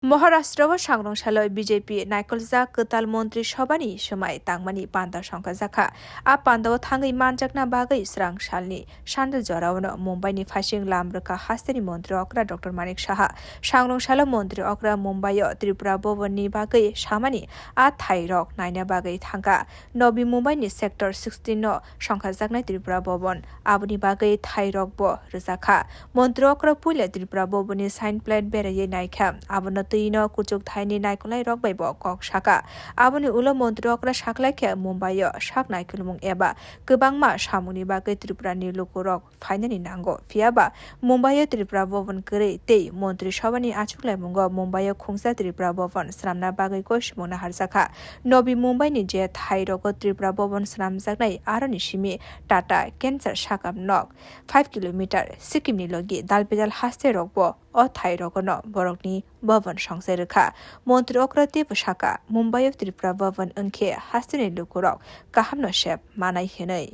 Maharashtra सांग्रंशालय BJP नायकलजा कताल मंत्री सभानि समाय तांगमानि पान्दा संखा जाखा आ पान्दाव थाङै मानजाकना बागै स्रां सालनि सानदो जरावनो मुम्बाइनि फासिं लामरखा हास्तेनि मंत्री अक्रा डॉ मानिक साहा सांग्रंशालय मंत्री अक्रा मुम्बाइ त्रिपुरा भवननि बागै सामानि आ थाइरक नायना बागै थांगा नबी मुम्बाइनि सेक्टर 16 संखा जाकनाय त्रिपुरा भवन आबुनि बागै थाइरक ब रजाखा मंत्री अक्रा पुइले त्रिपुरा भवननि साइन प्लेट बेरायै नायखा आबुनो तैनो कुचुक थाइनि नायकुलाय रकबायब कक साका आबुनि उलो मंत्री अक्रा साकलायखे मुम्बाइ साक नायकुलमुं एबा गोबांमा सामुनि बागै त्रिपुरानि लुकुरक फाइनानि नांगौ फियाबा मुम्बाइ त्रिपुरा भवन गरै तै मंत्री सभानि आचुकलाय मुंगो मुम्बाइ खुंसा त्रिपुरा भवन स्रामना बागै को सिमुना हारजाखा नबी मुम्बाइनि जे थाइरक त्रिपुरा भवन स्रामजाकनाय आरनि सिमि टाटा कैंसर साकाम नक 5 किलोमीटर सिक्किमनि लगी दालपेदाल हास्ते रकबो अ थाइरकनो बरकनि भवन संसे रखा मंत्री अक्रति पशाका मुम्बाइ त्रिपुरा भवन अंखे हास्तेनि लुकुरक काहामनो शेप मानाय हेनै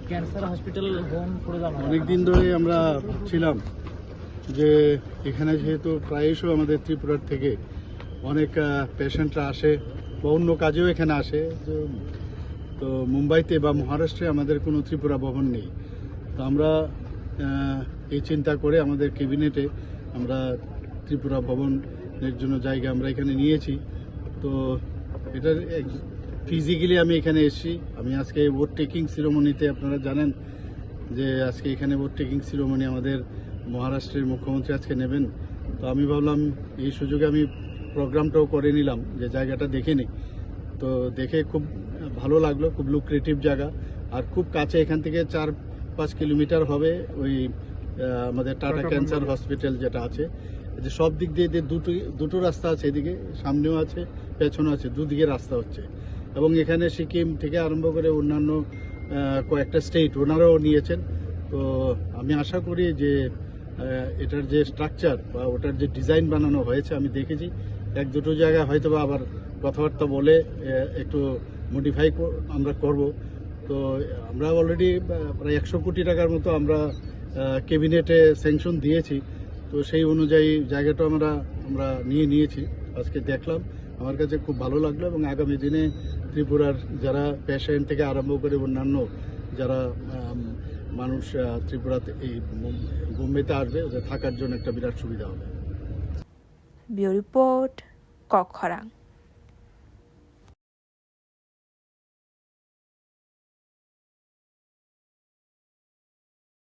ক্যান্সার হসপিটাল হোম করে দাও অনেকদিন ধরে আমরা ছিলাম যে এখানে যেহেতু প্রায়শই আমাদের ত্রিপুরার থেকে অনেক পেশেন্টরা আসে বা অন্য কাজেও এখানে আসে তো মুম্বাইতে বা মহারাষ্ট্রে আমাদের কোনো ত্রিপুরা ভবন নেই তো আমরা এই চিন্তা করে আমাদের ক্যাবিনেটে আমরা ত্রিপুরা ভবনের জন্য জায়গা আমরা এখানে নিয়েছি তো এটার ফিজিক্যালি আমি এখানে এসেছি আমি আজকে ভোট টেকিং সিরিমনিতে আপনারা জানেন যে আজকে এখানে ভোট টেকিং সিরিমনি আমাদের মহারাষ্ট্রের মুখ্যমন্ত্রী আজকে নেবেন তো আমি ভাবলাম এই সুযোগে আমি প্রোগ্রামটাও করে নিলাম যে জায়গাটা দেখে নিই তো দেখে খুব ভালো লাগলো খুব লুক্রেটিভ জায়গা আর খুব কাছে এখান থেকে 4-5 কিলোমিটার হবে ওই আমাদের টাটা ক্যান্সার হসপিটাল যেটা আছে যে সব দিক দিয়ে দুটো রাস্তা আছে এদিকে সামনেও আছে পেছনেও আছে দুদিকে রাস্তা হচ্ছে এবং এখানে সিকিম থেকে আরম্ভ করে অন্যান্য কয়েকটা স্টেট ওনারাও নিয়েছেন তো আমি আশা করি যে এটার যে স্ট্রাকচার বা ওটার যে ডিজাইন বানানো হয়েছে আমি দেখেছি এক দুটো জায়গায় হয়তো বা আবার কথাবার্তা বলে একটু মডিফাই আমরা করব তো আমরা অলরেডি প্রায় 100 কোটি টাকার মতো আমরা ক্যাবিনেটে স্যাংশন দিয়েছি তো সেই অনুযায়ী জায়গাটা আমরা নিয়েছি আজকে দেখলাম আমার কাছে খুব ভালো লাগলো এবং আগামী দিনে ত্রিপুরার যারা পেশেন্ট থেকে আরম্ভ করে অন্যান্য যারা মানুষ ত্রিপুরাতে এই বোম্বেতে আসবে থাকার জন্য একটা বিরাট সুবিধা হবে। Bureau report ককখরাং।